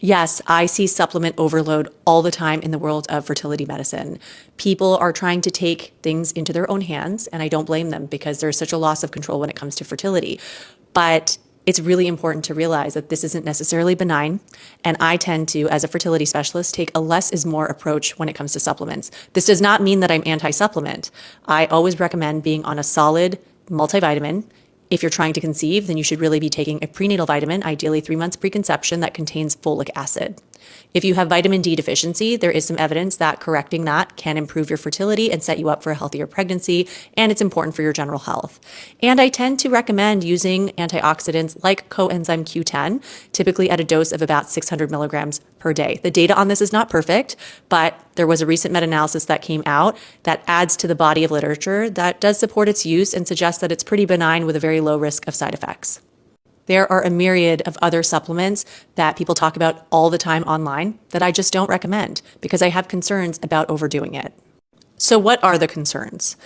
Yes, I see supplement overload all the time in the world of fertility medicine. People are trying to take things into their own hands, and I don't blame them because there's such a loss of control when it comes to fertility. But it's really important to realize that this isn't necessarily benign. And I tend to, as a fertility specialist, take a less is more approach when it comes to supplements. This does not mean that I'm anti-supplement. I always recommend being on a solid multivitamin. If you're trying to conceive, then you should really be taking a prenatal vitamin, ideally 3 months preconception, that contains folic acid. If you have vitamin D deficiency, there is some evidence that correcting that can improve your fertility and set you up for a healthier pregnancy, and it's important for your general health. And I tend to recommend using antioxidants like coenzyme Q10, typically at a dose of about 600 milligrams per day. The data on this is not perfect, but there was a recent meta-analysis that came out that adds to the body of literature that does support its use and suggests that it's pretty benign with a very low risk of side effects. There are a myriad of other supplements that people talk about all the time online that I just don't recommend because I have concerns about overdoing it. So what are the concerns?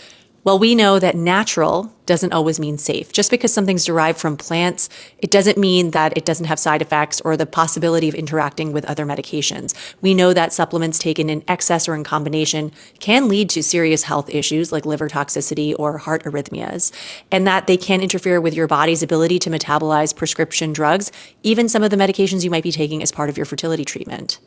Well, we know that natural doesn't always mean safe. Just because something's derived from plants, it doesn't mean that it doesn't have side effects or the possibility of interacting with other medications. We know that supplements taken in excess or in combination can lead to serious health issues like liver toxicity or heart arrhythmias, and that they can interfere with your body's ability to metabolize prescription drugs, even some of the medications you might be taking as part of your fertility treatment.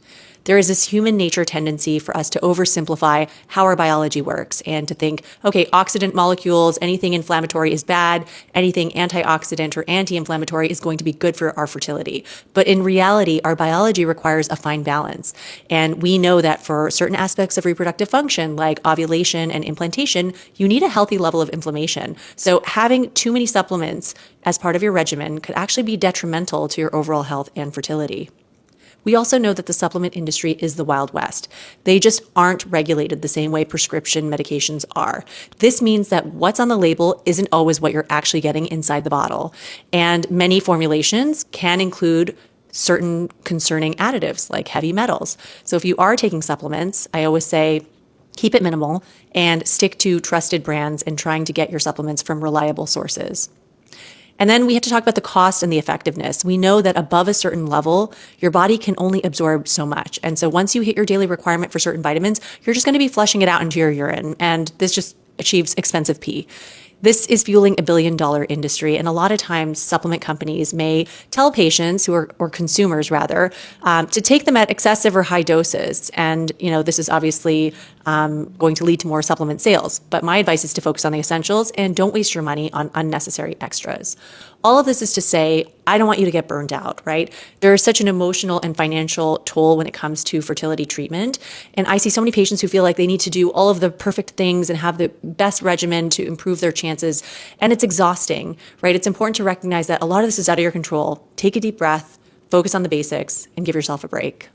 There is this human nature tendency for us to oversimplify how our biology works and to think, okay, oxidant molecules, anything inflammatory is bad, anything antioxidant or anti-inflammatory is going to be good for our fertility. But in reality, our biology requires a fine balance. And we know that for certain aspects of reproductive function, like ovulation and implantation, you need a healthy level of inflammation. So having too many supplements as part of your regimen could actually be detrimental to your overall health and fertility. We also know that the supplement industry is the Wild West. They just aren't regulated the same way prescription medications are. This means that what's on the label isn't always what you're actually getting inside the bottle. And many formulations can include certain concerning additives like heavy metals. So if you are taking supplements, I always say, keep it minimal and stick to trusted brands and trying to get your supplements from reliable sources. And then we have to talk about the cost and the effectiveness. We know that above a certain level, your body can only absorb so much. And so once you hit your daily requirement for certain vitamins, you're just going to be flushing it out into your urine. And this just achieves expensive pee. This is fueling a billion-dollar industry, and a lot of times supplement companies may tell patients or consumers rather, to take them at excessive or high doses. And this is obviously going to lead to more supplement sales. But my advice is to focus on the essentials and don't waste your money on unnecessary extras. All of this is to say, I don't want you to get burned out, right? There is such an emotional and financial toll when it comes to fertility treatment. And I see so many patients who feel like they need to do all of the perfect things and have the best regimen to improve their chances. And it's exhausting, right? It's important to recognize that a lot of this is out of your control. Take a deep breath, focus on the basics, and give yourself a break.